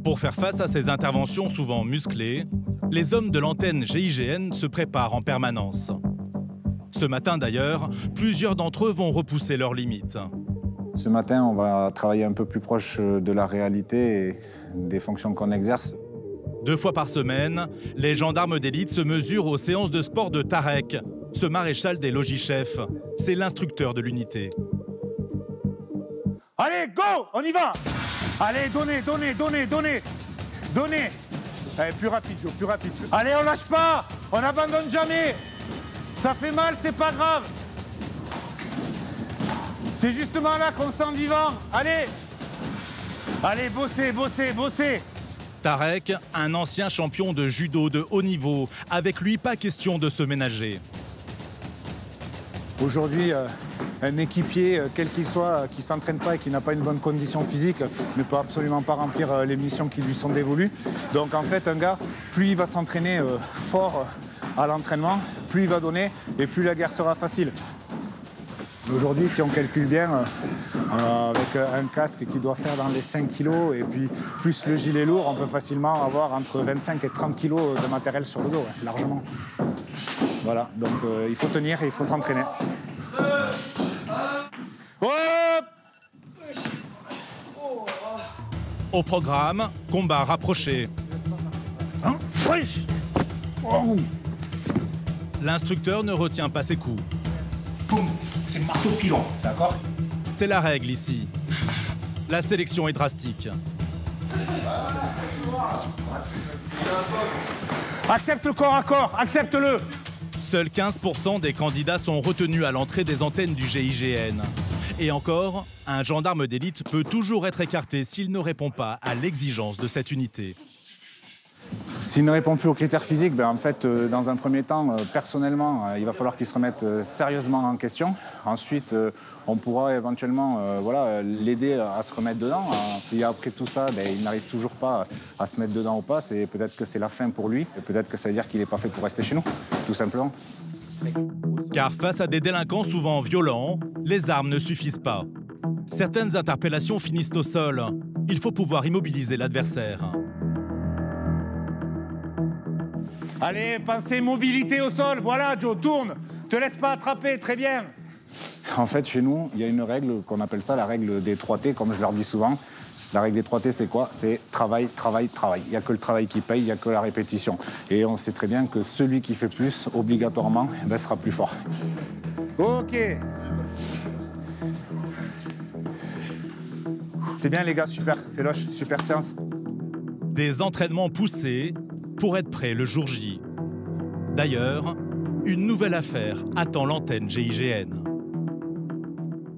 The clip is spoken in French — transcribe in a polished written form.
Pour faire face à ces interventions souvent musclées, les hommes de l'antenne GIGN se préparent en permanence. Ce matin d'ailleurs, plusieurs d'entre eux vont repousser leurs limites. Ce matin, on va travailler un peu plus proche de la réalité et des fonctions qu'on exerce. 2 fois par semaine, les gendarmes d'élite se mesurent aux séances de sport de Tarek, ce maréchal des logis-chefs. C'est l'instructeur de l'unité. Allez, go, on y va. Allez, donnez. Allez, plus rapide, Joe, plus rapide. Allez, on lâche pas, on n'abandonne jamais. Ça fait mal, c'est pas grave. C'est justement là qu'on se sent vivant. Allez. Allez, bossez. Tarek, un ancien champion de judo de haut niveau. Avec lui, pas question de se ménager. Aujourd'hui, un équipier, quel qu'il soit, qui ne s'entraîne pas et qui n'a pas une bonne condition physique, ne peut absolument pas remplir les missions qui lui sont dévolues. Donc en fait, un gars, plus il va s'entraîner fort à l'entraînement, plus il va donner et plus la guerre sera facile. Aujourd'hui, si on calcule bien, avec un casque qui doit faire dans les 5 kilos et puis plus le gilet lourd, on peut facilement avoir entre 25 et 30 kilos de matériel sur le dos, largement. Voilà, donc il faut tenir et il faut s'entraîner. Au programme, combat rapproché. L'instructeur ne retient pas ses coups. Boum, c'est marteau pilon, d'accord? C'est la règle ici. La sélection est drastique. Accepte le corps à corps, accepte-le. Seuls 15% des candidats sont retenus à l'entrée des antennes du GIGN. Et encore, un gendarme d'élite peut toujours être écarté s'il ne répond pas à l'exigence de cette unité. S'il ne répond plus aux critères physiques, en fait, dans un premier temps, personnellement, il va falloir qu'il se remette sérieusement en question. Ensuite, on pourra éventuellement l'aider à se remettre dedans. Si après tout ça, il n'arrive toujours pas à se mettre dedans ou pas, c'est peut-être que c'est la fin pour lui. Et peut-être que ça veut dire qu'il n'est pas fait pour rester chez nous, tout simplement. Car face à des délinquants souvent violents, les armes ne suffisent pas. Certaines interpellations finissent au sol. Il faut pouvoir immobiliser l'adversaire. Allez, pensez mobilité au sol. Voilà, Joe, tourne. Te laisse pas attraper, très bien. En fait, chez nous, il y a une règle qu'on appelle ça la règle des 3 T, comme je leur dis souvent. La règle des 3 T, c'est quoi? C'est travail, travail, travail. Il n'y a que le travail qui paye, il n'y a que la répétition. Et on sait très bien que celui qui fait plus, obligatoirement, sera plus fort. Ok. C'est bien, les gars, super. Féloche, super séance. Des entraînements poussés pour être prêt le jour J. D'ailleurs, une nouvelle affaire attend l'antenne GIGN.